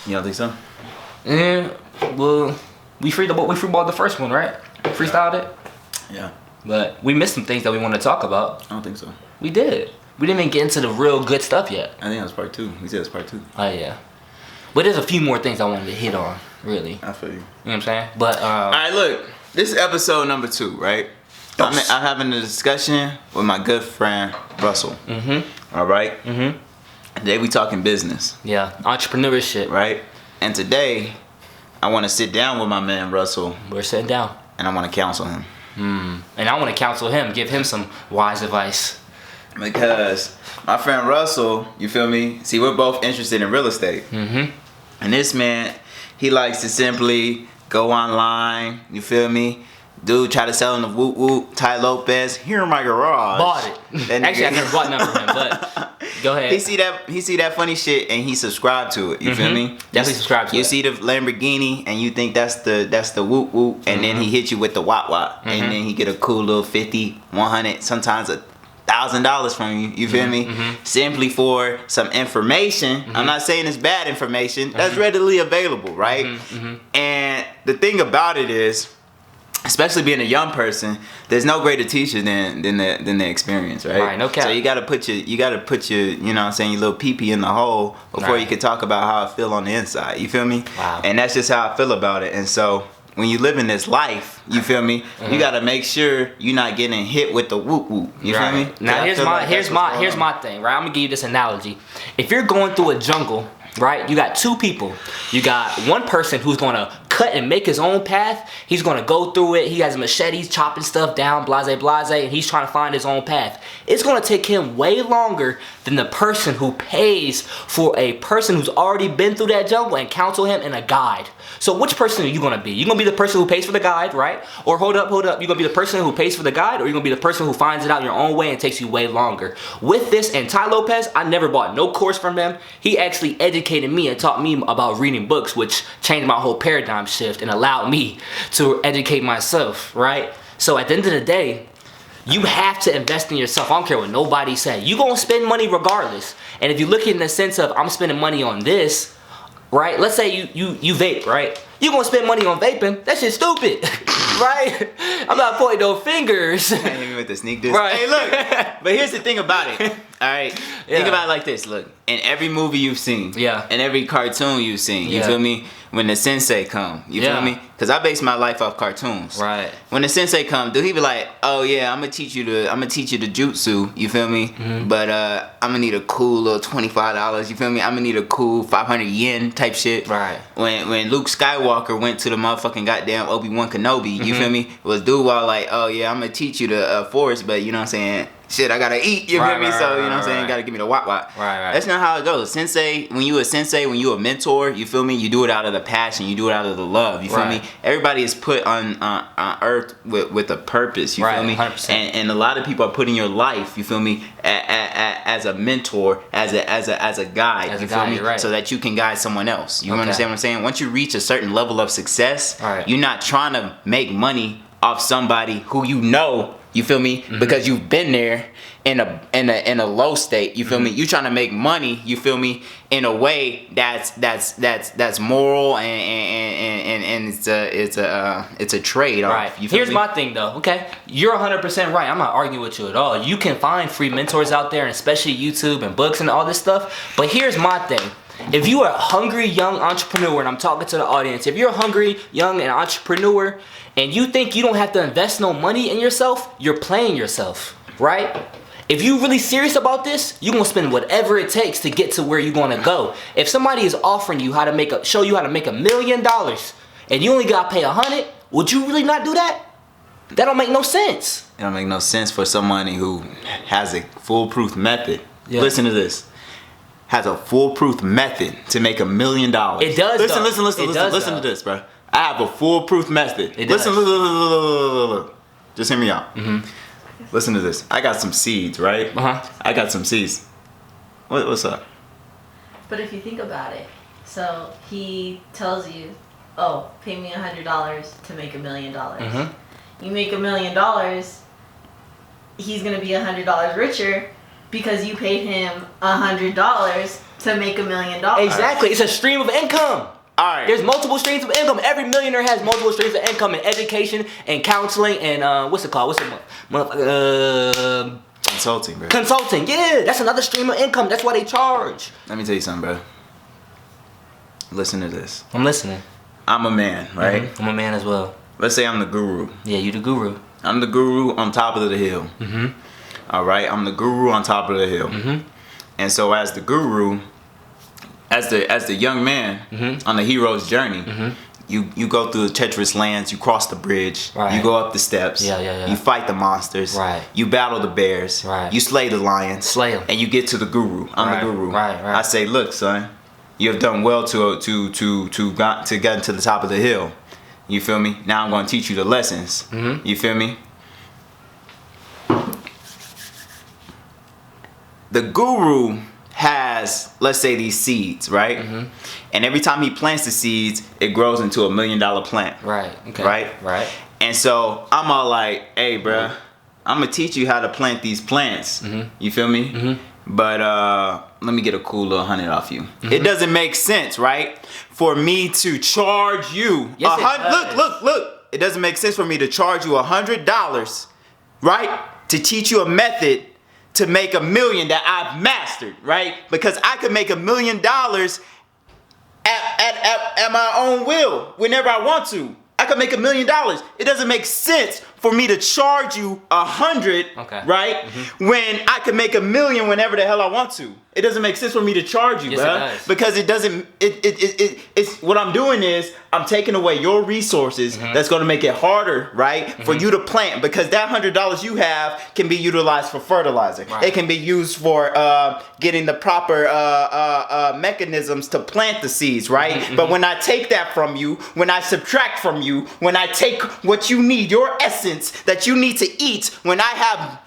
You don't think so? Yeah. Well, we freeballed the first one, right? Freestyled it. Yeah. But we missed some things that we want to talk about. I don't think so. We did. We didn't even get into the real good stuff yet. I think that was part 2. We said it's part 2. Oh yeah. But there's a few more things I wanted to hit on, really. I feel you. You know what I'm saying? But all right, look. This is episode number 2, right? I'm having a discussion with my good friend Russell. Mm-hmm. All right. Mm-hmm. Today we talking business. Yeah, entrepreneurship. Right. And today, I want to sit down with my man Russell. We're sitting down. And I want to counsel him. And I want to counsel him, give him some wise advice. Because my friend Russell, you feel me? See, we're both interested in real estate. Mm-hmm. And this man, he likes to simply go online, you feel me? Dude try to sell him the whoop whoop, Ty Lopez, here in my garage. Bought it. Actually, I never bought none from him, but go ahead. He see that funny shit and he subscribed to it. You feel me? Definitely subscribe to it. You see the Lamborghini and you think that's the whoop whoop, and then he hit you with the wop wop, and then he get a cool little 50, 100, sometimes $1,000 from you. You feel me? Simply for some information. I'm not saying it's bad information. That's readily available, right? And the thing about it is, especially being a young person, there's no greater teacher than the experience, right? Right, no cap. So you gotta put your, you know what I'm saying, your little pee-pee in the hole before you can talk about how I feel on the inside. You feel me? Wow. And that's just how I feel about it. And so when you live in this life, you feel me? You gotta make sure you're not getting hit with the whoop whoop. You feel me? Now here's my thing, right? I'm gonna give you this analogy. If you're going through a jungle, right? You got 2 people. You got one person who's gonna cut and make his own path. He's gonna go through it. He has machetes chopping stuff down, blase, and he's trying to find his own path. It's gonna take him way longer than the person who pays for a person who's already been through that jungle and counsel him in a guide. So which person are you gonna be? You gonna be the person who pays for the guide, right? Or hold up, you gonna be the person who pays for the guide, or you gonna be the person who finds it out your own way and takes you way longer? With this and Ty Lopez, I never bought no course from him. He actually educated me and taught me about reading books, which changed my whole paradigm shift and allowed me to educate myself, right? So at the end of the day, you have to invest in yourself. I don't care what nobody say. You gonna spend money regardless. And if you look in the sense of I'm spending money on this, right? Let's say you vape, right? You gonna spend money on vaping? That shit's stupid, right? I'm not pointing no fingers. Hit me with the sneak diss. Right. Hey, look. But here's the thing about it. All right. Think about it like this. Look, in every movie you've seen, in every cartoon you've seen, you feel me? When the sensei come, you feel me? Because I base my life off cartoons. Right. When the sensei come, dude, he be like, "Oh yeah, I'm gonna teach you the jutsu." You feel me? But I'm gonna need a cool little $25. You feel me? I'm gonna need a cool 500 yen type shit. Right. When Luke Skywalker went to the motherfucking goddamn Obi-Wan Kenobi, you feel me? Was dude all like, "Oh yeah, I'm gonna teach you the force," but you know what I'm saying? Shit, I gotta eat, you feel me? So, you know what I'm saying? Gotta give me the wop wop. Right. That's not how it goes. Sensei, when you a mentor, you feel me? You do it out of the passion, you do it out of the love, you feel me? Everybody is put on earth with a purpose, you feel me? 100%. And a lot of people are put in your life, you feel me? As a mentor, as a guide, you feel me? Right. So that you can guide someone else. You understand what I'm saying? Once you reach a certain level of success, you're not trying to make money off somebody who you know. You feel me? Because you've been there in a low state. You feel me? You trying to make money. You feel me? In a way that's moral and it's a trade off. Right. Here's my thing though. Okay, you're 100% right. I'm not arguing with you at all. You can find free mentors out there, and especially YouTube and books and all this stuff. But here's my thing. If you are a hungry young entrepreneur, and I'm talking to the audience, if you're a hungry young and entrepreneur and you think you don't have to invest no money in yourself, you're playing yourself, right? If you're really serious about this, you're gonna spend whatever it takes to get to where you're gonna go. If somebody is offering you show you how to make $1 million and you only gotta pay 100, would you really not do that? That don't make no sense. It don't make no sense for somebody who has a foolproof method. Yeah. Listen to this. Has a foolproof method to make $1 million. It does. Listen to this, bro. I have a foolproof method. It does. Listen. Just hear me out. Listen to this. I got some seeds, right? I got some seeds. What's up? But if you think about it, so he tells you, "Oh, pay me $100 to make $1 million." You make $1 million, he's gonna be $100 richer. because you paid him $100 to make $1 million. Exactly. It's a stream of income. All right. There's multiple streams of income. Every millionaire has multiple streams of income in education and counseling and what's it called? Consulting, bro. Consulting. Yeah, that's another stream of income. That's why they charge. Let me tell you something, bro. Listen to this. I'm listening. I'm a man, right? Mm-hmm. I'm a man as well. Let's say I'm the guru. Yeah, you the guru. I'm the guru on top of the hill. Mm-hmm. All right, I'm the guru on top of the hill. Mm-hmm. And so as the guru, as the young man Mm-hmm. on the hero's journey, Mm-hmm. you go through the treacherous lands, you cross the bridge, Right. you go up the steps, Yeah. you fight the monsters, Right. you battle the bears, Right. you slay the lions, Slay 'em. and you get to the guru. I'm Right, the guru. right. I say, look, son, you have done well to get to the top of the hill. You feel me? Now I'm going to teach you the lessons. Mm-hmm. You feel me? The guru has, let's say, these seeds, right? Mm-hmm. And every time he plants the seeds, it grows into $1 million plant. Right. Okay. Right? And so I'm all like, hey, bruh, I'm going to teach you how to plant these plants. Mm-hmm. You feel me? Mm-hmm. But let me get a cool little 100 off you. Mm-hmm. It doesn't make sense, right? For me to charge you Yes, it does. Look. It doesn't make sense for me to charge you $100, right? To teach you a method to make $1 million that I've mastered, right? Because I could make $1 million at my own will whenever I want to. I could make $1 million. It doesn't make sense for me to charge you 100, Okay. right? Mm-hmm. When I can make $1 million whenever the hell I want to. It doesn't make sense for me to charge you, Yes, bruh. it does. Because it doesn't. It's what I'm doing is I'm taking away your resources. Mm-hmm. That's going to make it harder, right, for you to plant. Because that $100 you have can be utilized for fertilizer. Right. It can be used for getting the proper mechanisms to plant the seeds, right? Mm-hmm. But when I take that from you, when I subtract from you, when I take what you need, your essence that you need to eat, when I have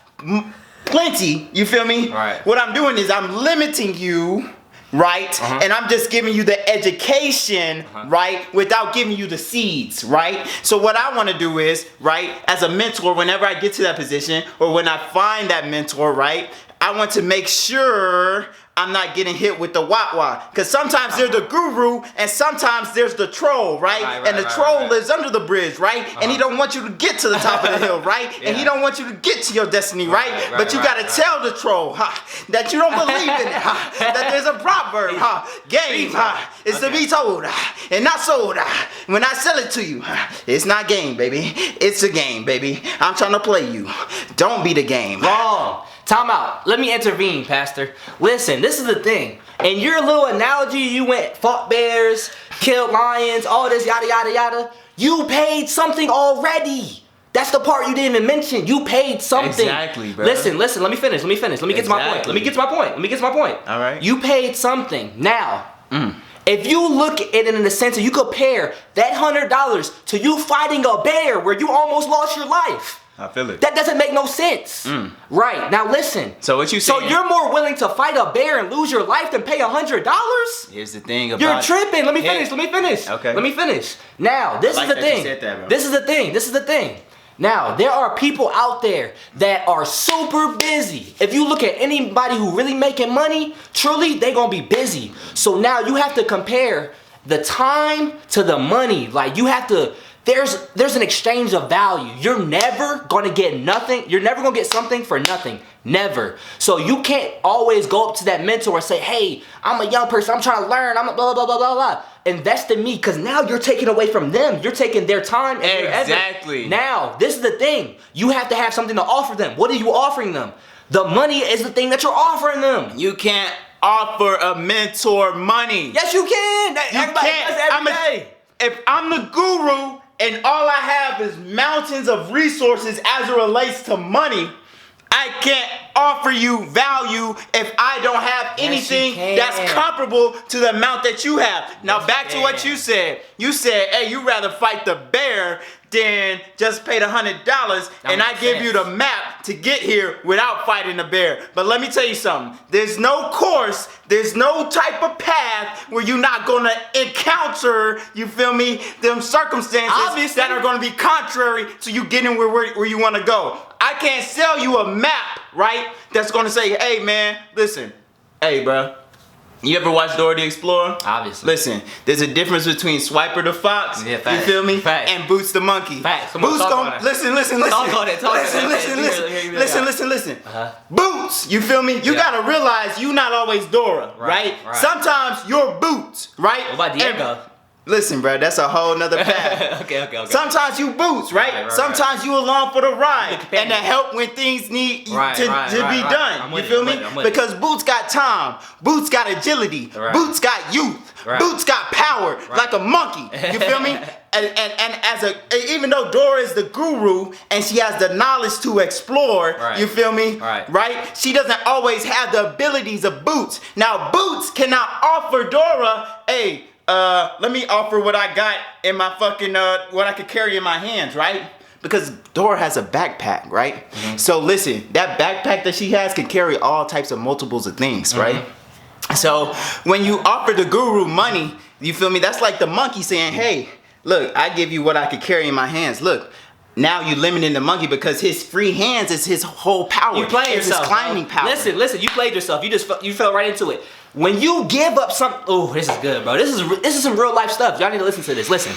plenty, you feel me? Right. What I'm doing is I'm limiting you, right? Uh-huh. And I'm just giving you the education, right? Without giving you the seeds, right? So what I want to do is, right, as a mentor, whenever I get to that position or when I find that mentor, right, I want to make sure I'm not getting hit with the wah-wah. Because sometimes there's the guru and sometimes there's the troll, right? And the troll lives under the bridge, right? And he don't want you to get to the top of the hill, right? And he don't want you to get to your destiny, right? But you got to tell the troll, that you don't believe in it, that there's a proverb, game is to be told and not sold. When I sell it to you, it's not game, baby. It's a game, baby. I'm trying to play you. Don't be the game. Wrong. Time out. Let me intervene, Pastor. Listen, this is the thing. In your little analogy, you went fought bears, killed lions, all this yada yada yada. You paid something already. That's the part you didn't even mention. You paid something. Exactly, bro. Listen. Let me finish. Let me get to my point. All right. You paid something. Now, if you look at it in the sense that you compare that $100 to you fighting a bear where you almost lost your life. I feel it. That doesn't make no sense. Right. Now listen. So what you saying? So you're more willing to fight a bear and lose your life than pay $100? Here's the thing about You're tripping. Let me finish. Okay. Let me finish. Now, this I is like the that you thing. said that, bro. This is the thing. Now, there are people out there that are super busy. If you look at anybody who really making money, truly, they gonna be busy. So now you have to compare the time to the money. Like you have to, there's an exchange of value. You're never gonna get nothing. You're never gonna get something for nothing. Never. So you can't always go up to that mentor and say, hey, I'm a young person, I'm trying to learn, I'm a blah, blah, blah, blah, blah. Invest in me, because now you're taking away from them. You're taking their time and their effort. Exactly. Now, this is the thing. You have to have something to offer them. What are you offering them? The money is the thing that you're offering them. You can't offer a mentor money. Yes, you can. You can't. If I'm the guru and all I have is mountains of resources as it relates to money, I can't offer you value if I don't have anything that's comparable to the amount that you have. Now back to what you said. You said, hey, you'd rather fight the bear than just pay the $100 and I give you the map to get here without fighting the bear. But let me tell you something. There's no course, there's no type of path where you're not gonna encounter, you feel me, them circumstances that are gonna be contrary to you getting where you wanna go. I can't sell you a map, right? That's gonna say, hey man, listen, hey bro. You ever watch Dora the Explorer? Obviously. Listen, there's a difference between Swiper the Fox, you feel me? Facts. And Boots the Monkey. Facts. Boots gon' listen. Talk on it. Listen. Boots, you feel me? You gotta realize you not always Dora, right? Sometimes you're Boots, right? What about Diego? Listen, bro, that's a whole nother path. Okay. Sometimes you Boots, right? Sometimes you along for the ride and to help when things need to be done. You feel me? Because Boots got time. Boots got agility. Boots got youth. Boots got power like a monkey. You feel me? And even though Dora is the guru and she has the knowledge to explore, you feel me? Right? She doesn't always have the abilities of Boots. Now, Boots cannot offer Dora, hey, let me offer what I got in my fucking, what I could carry in my hands, right? Because Dora has a backpack, right? So listen, that backpack that she has can carry all types of multiples of things, right? So when you offer the guru money, you feel me? That's like the monkey saying, hey, look, I give you what I could carry in my hands. Look, now you limiting the monkey because his free hands is his whole power. You played yourself. His climbing power. Listen, you played yourself. You fell right into it. When you give up some, oh, this is good, bro. This is some real life stuff. Y'all need to listen to this. Listen.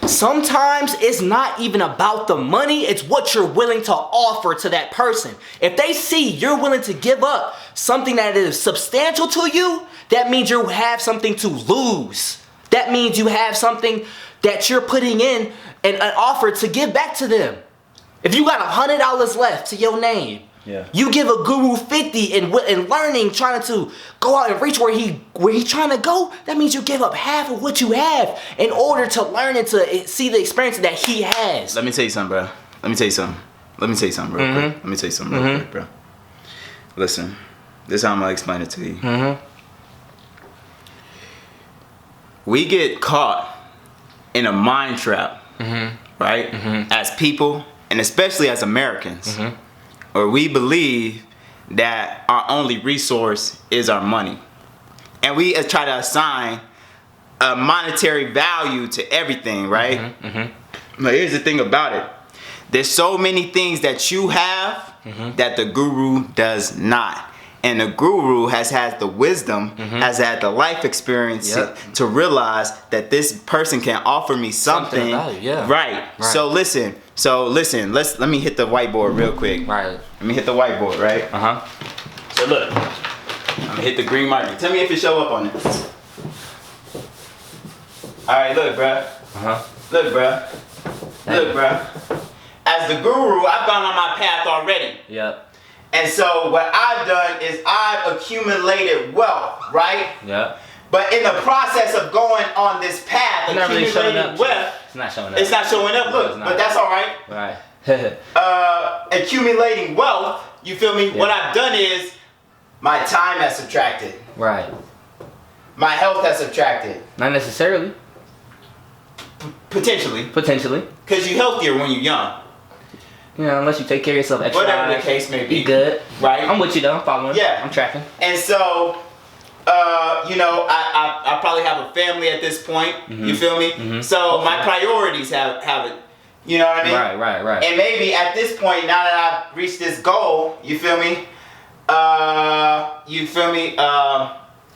Sometimes it's not even about the money, it's what you're willing to offer to that person. If they see you're willing to give up something that is substantial to you, that means you have something to lose. That means you have something that you're putting in an offer to give back to them. If you got $100 left to your name, you give a guru 50 and learning, trying to go out and reach where he's trying to go, that means you give up half of what you have in order to learn and to see the experience that he has. Let me tell you something, bro. Let me tell you something real quick, bro. Listen, this is how I'm gonna explain it to you. We get caught in a mind trap, right? As people, and especially as Americans. Or we believe that our only resource is our money. And we try to assign a monetary value to everything, right? But here's the thing about it. There's so many things that you have that the guru does not. And the guru has had the wisdom, has had the life experience to realize that this person can offer me something. Right. So listen, let me hit the whiteboard real quick. Let me hit the whiteboard, right? So look, I'm gonna hit the green marker. Tell me if it show up on it. Alright, look, bruh. Look, bruh. As the guru, I've gone on my path already. And so what I've done is I've accumulated wealth, right? But in the process of going on this path, accumulating wealth, it's not showing up. It's not showing up. Look, but that's all right. Accumulating wealth, you feel me? What I've done is my time has subtracted. My health has subtracted. Not necessarily. Potentially. Because you're healthier when you're young. You know, unless you take care of yourself extra. Whatever the case may be. Be good. Right? I'm with you though. I'm following. Yeah. I'm tracking. And so, you know, I probably have a family at this point. You feel me? So my priorities have it. You know what I mean? Right. And maybe at this point, now that I've reached this goal, you feel me?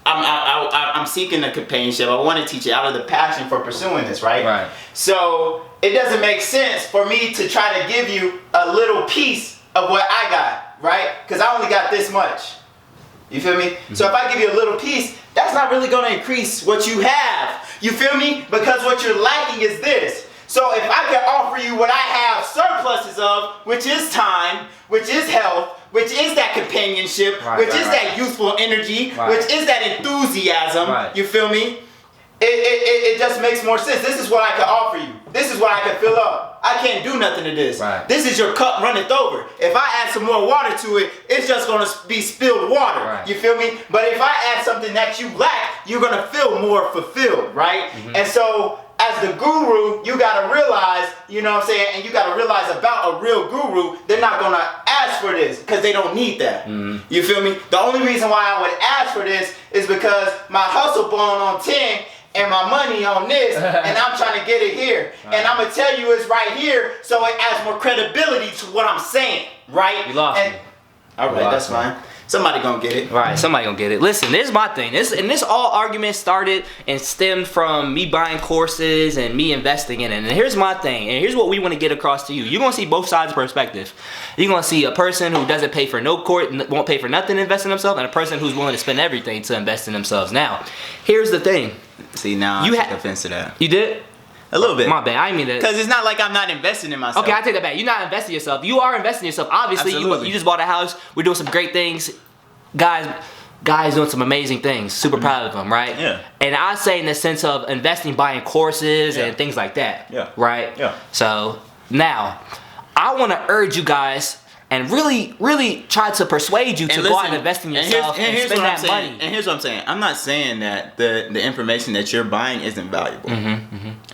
I'm seeking a companionship. I want to teach it out of the passion for pursuing this, right? So it doesn't make sense for me to try to give you a little piece of what I got, right? Because I only got this much. You feel me? So if I give you a little piece, that's not really going to increase what you have. You feel me? Because what you're lacking is this. So if I can offer you what I have surpluses of, which is time, which is health, which is that companionship, which is that youthful energy, which is that enthusiasm, you feel me? It just makes more sense. This is what I can offer you. This is what I can fill up. I can't do nothing to this. This is your cup runneth over. If I add some more water to it, it's just going to be spilled water. You feel me? But if I add something that you lack, you're going to feel more fulfilled, right? And so as the guru, you got to realize, you know what I'm saying, and you got to realize about a real guru, they're not going to ask for this because they don't need that. You feel me? The only reason why I would ask for this is because my hustle bone on 10 and my money on this, and I'm trying to get it here. And I'm going to tell you it's right here, so it adds more credibility to what I'm saying, right? You lost me. All right, that's fine. Somebody gonna get it. Right, somebody gonna get it. Listen, this is my thing. This all argument started and stemmed from me buying courses and me investing in it. And here's my thing, and here's what we want to get across to you. You're gonna see both sides of perspective. You're gonna see a person who doesn't pay for no course, won't pay for nothing to invest in themselves, and a person who's willing to spend everything to invest in themselves. Now, here's the thing. See, now I took offense to that. You did? A little bit. My bad. I mean that. Because it's not like I'm not investing in myself. Okay, I take that back. You're not investing in yourself. You are investing in yourself. Obviously, you just bought a house. We're doing some great things. Guys doing some amazing things. Super proud of them, right? Yeah. And I say in the sense of investing, buying courses and things like that. Yeah. Right? Yeah. So, now, I want to urge you guys and really, really try to persuade you to go out and invest in yourself and spend that money. And here's what I'm saying. I'm not saying that the information that you're buying isn't valuable.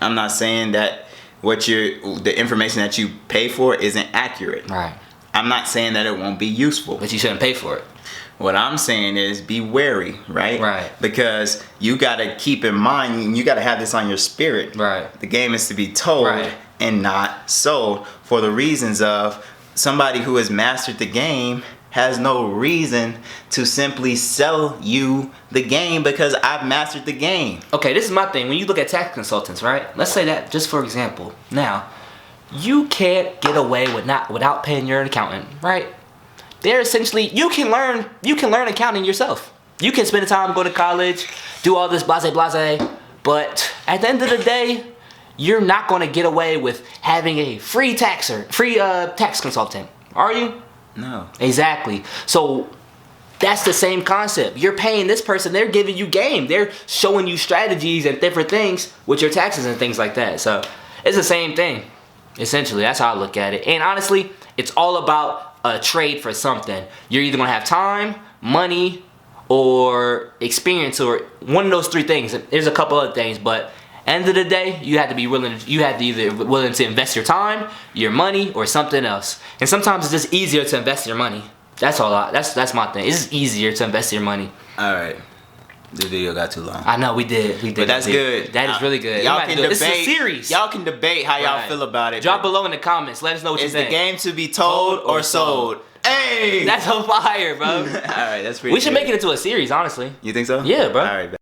I'm not saying that the information that you pay for isn't accurate. Right. I'm not saying that it won't be useful. But you shouldn't pay for it. What I'm saying is be wary, right? Right. Because you got to keep in mind, you got to have this on your spirit. Right. The game is to be told and not sold, for the reasons of somebody who has mastered the game has no reason to simply sell you the game because I've mastered the game. Okay, this is my thing. When you look at tax consultants, right? Let's say that just for example. Now, you can't get away without paying your accountant, right? They're essentially you can learn accounting yourself. You can spend the time, go to college, do all this blase, but at the end of the day, you're not going to get away with having a free tax consultant, are you? No. Exactly. So that's the same concept. You're paying this person, they're giving you game. They're showing you strategies and different things with your taxes and things like that. So it's the same thing. Essentially, that's how I look at it. And honestly, it's all about a trade for something. You're either gonna have time, money, or experience, or one of those three things. There's a couple other things, but end of the day, you have to be willing. You have to either willing to invest your time, your money, or something else. And sometimes it's just easier to invest your money. That's all. That's my thing. It's just easier to invest your money. All right. The video got too long. I know we did. But that's good. That is really good. Y'all can debate. This is a series. Y'all can debate how y'all feel about it. Drop below in the comments. Let us know what you think. Is the game to be told or sold? Hey! That's on fire, bro. All right, that's pretty We should make it into a series, honestly. You think so? Yeah, bro. All right.